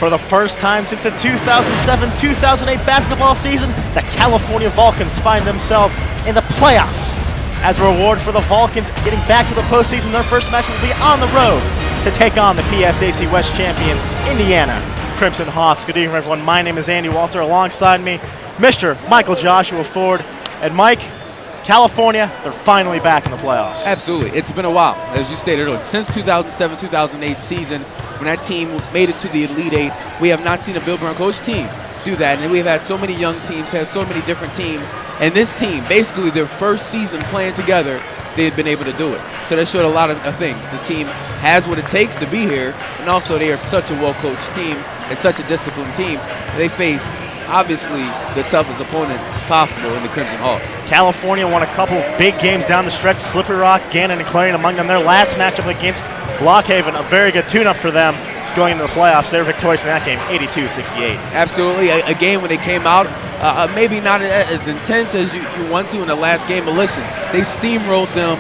For the first time since the 2007-2008 basketball season, the California Vulcans find themselves in the playoffs. As a reward for the Vulcans getting back to the postseason, their first match will be on the road to take on the PSAC West champion, Indiana Crimson Hawks. Good evening, everyone. My name is Andy Walter. Alongside me, Mr. Michael Joshua Ford. And Mike, California, they're finally back in the playoffs. Absolutely. It's been a while, as you stated earlier. Since 2007-2008 season, when that team made it to the Elite Eight, we have not seen a Bill Brown coach team do that. And we've had so many young teams, had so many different teams. And this team, basically their first season playing together, they had been able to do it. So that showed a lot of things. The team has what it takes to be here, and also they are such a well-coached team and such a disciplined team. They face, obviously, the toughest opponent possible in the Crimson Hawks. California won a couple big games down the stretch. Slippery Rock, Gannon, and Clarion among them. Their last matchup against Blockhaven, a very good tune-up for them going into the playoffs. They were victorious in that game, 82-68. Absolutely. A game when they came out, maybe not as intense as you want to in the last game, but listen, they steamrolled them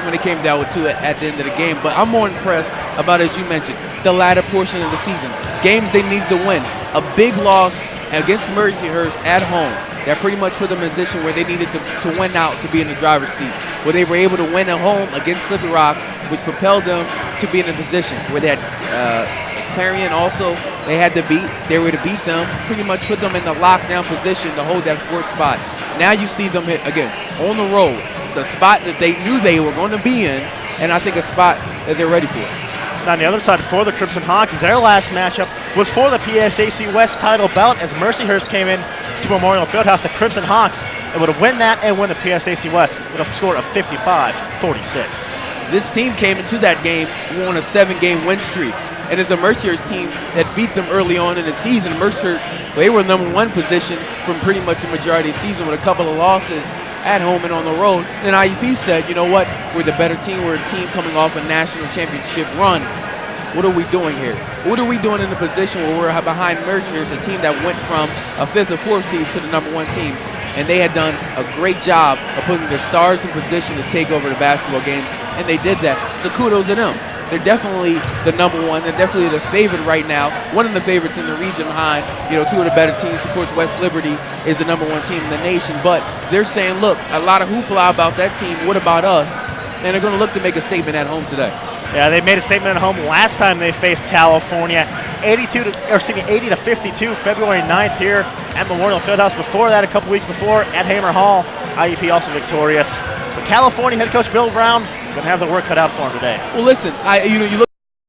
when it came down to it at the end of the game. But I'm more impressed about, as you mentioned, the latter portion of the season. Games they need to win. A big loss against Mercyhurst at home that pretty much put them in a position where they needed to win out to be in the driver's seat. Where they were able to win at home against Slippery Rock, which propelled them to be in a position where they had Clarion also they had to beat. They were to beat them, pretty much put them in the lockdown position to hold that fourth spot. Now you see them hit again on the road. It's a spot that they knew they were going to be in, and I think a spot that they're ready for. On the other side, for the Crimson Hawks, their last matchup was for the PSAC West title bout as Mercyhurst came in to Memorial Fieldhouse. The Crimson Hawks would have win that and win the PSAC West with a score of 55-46. This team came into that game on a 7-game win streak. And it's a Mercyhurst team that beat them early on in the season. Mercyhurst, they were number one position from pretty much the majority of the season with a couple of losses at home and on the road. Then IUP said, you know what, we're the better team. We're a team coming off a national championship run. What are we doing here? What are we doing in the position where we're behind Mercyhurst, a team that went from a 5th or 4th seed to the number 1 team? And they had done a great job of putting their stars in position to take over the basketball games, and they did that. So kudos to them. They're definitely the number 1. They're definitely the favorite right now. One of the favorites in the region behind, 2 of the better teams. Of course, West Liberty is the number 1 team in the nation. But they're saying, look, a lot of hoopla about that team. What about us? And they're going to look to make a statement at home today. Yeah, they made a statement at home last time they faced California, 80-52, February 9th here at Memorial Fieldhouse. Before that, a couple weeks before, at Hamer Hall, IUP also victorious. So California head coach Bill Brown going to have the work cut out for him today. Well, listen, you look